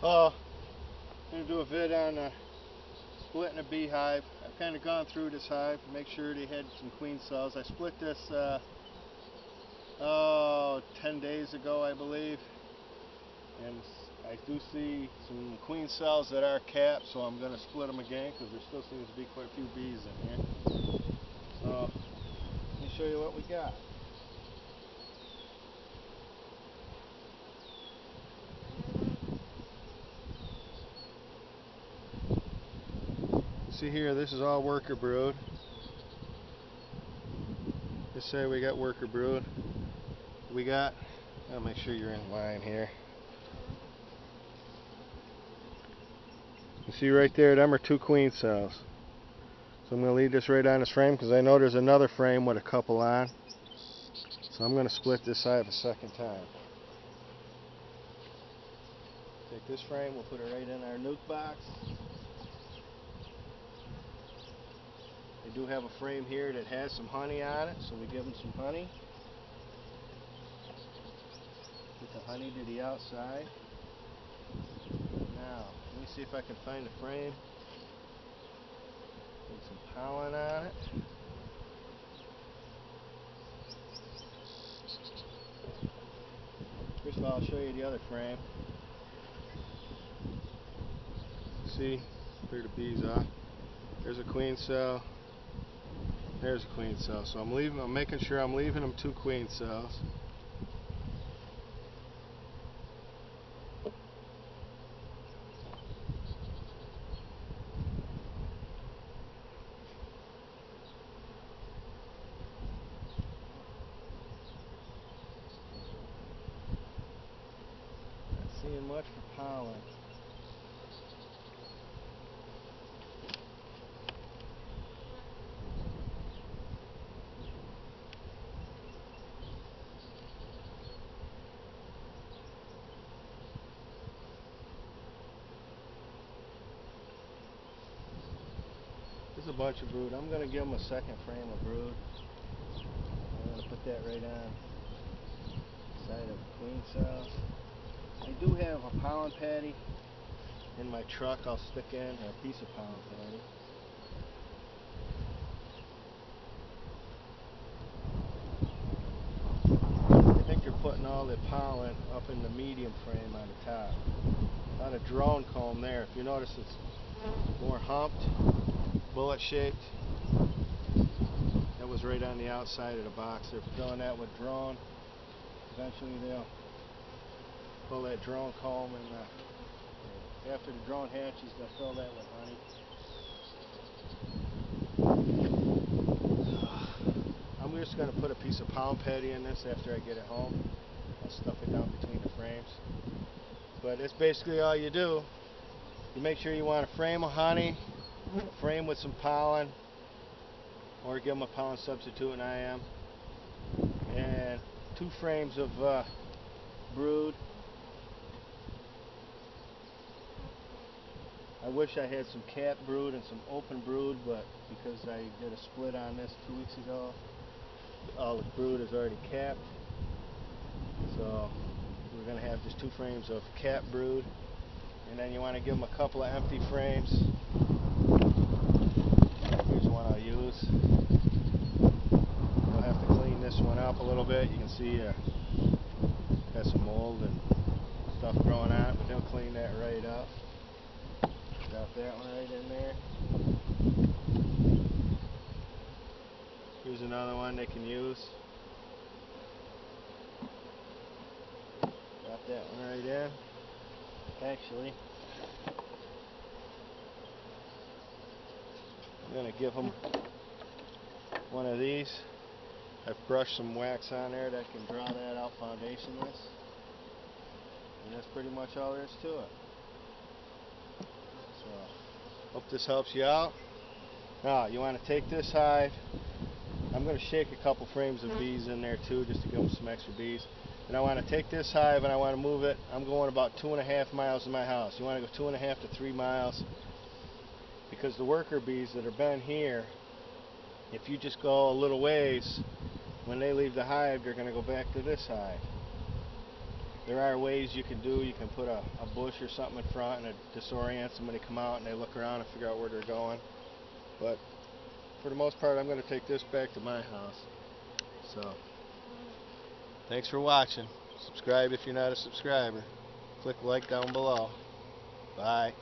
I'm going to do a vid on splitting a beehive. I've kind of gone through this hive to make sure they had some queen cells. I split this 10 days ago, I believe, and I do see some queen cells that are capped, so I'm going to split them again because there still seems to be quite a few bees in here. So let me show you what we got. See here, this is all worker brood. Just say we got worker brood. We got, I'll make sure you're in line here. You see right there, them are 2 queen cells. So I'm going to leave this right on this frame because I know there's another frame with a couple on. So I'm going to split this hive a second time. Take this frame, we'll put it right in our nuke box. They do have a frame here that has some honey on it, so we give them some honey. Get the honey to the outside. Now, let me see if I can find the frame. Put some pollen on it. First of all, I'll show you the other frame. See where the bees are. There's a queen cell. There's a queen cell. So I'm making sure I'm leaving them 2 queen cells. Not seeing much for pollen. There's a bunch of brood. I'm going to give them a second frame of brood. I'm going to put that right on the side of the queen cells. I do have a pollen patty in my truck. I'll stick in a piece of pollen patty. I think they're putting all the pollen up in the medium frame on the top. Not a drone comb there. If you notice, it's more humped, bullet shaped. That was right on the outside of the box. They're filling that with drone. Eventually they'll pull that drone comb, and after the drone hatches, they'll fill that with honey. I'm just going to put a piece of pollen patty in this after I get it home. I'll stuff it down between the frames. But that's basically all you do. You make sure you want a frame of honey, a frame with some pollen, or give them a pollen substitute, and I am, and 2 frames of brood. I wish I had some capped brood and some open brood, but because I did a split on this 2 weeks ago, all the brood is already capped. So we're going to have just 2 frames of capped brood, and then you want to give them a couple of empty frames. Here's one I'll use. You'll have to clean this one up a little bit. You can see got some mold and stuff growing on it, but they'll clean that right up. Got that one right in there. Here's another one they can use. Got that one right in. Actually, I'm going to give them one of these. I've brushed some wax on there that can draw that out foundationless. And that's pretty much all there is to it. So, hope this helps you out. Now, you want to take this hive. I'm going to shake a couple frames of bees in there too, just to give them some extra bees. And I want to take this hive and I want to move it. I'm going about 2.5 miles to my house. You want to go 2.5 to 3 miles, because the worker bees that have been here, if you just go a little ways, when they leave the hive, they're going to go back to this hive. There are ways you can do. You can put a bush or something in front, and it disorients them when they come out and they look around and figure out where they're going. But for the most part, I'm going to take this back to my house. So, thanks for watching. Subscribe if you're not a subscriber. Click like down below. Bye.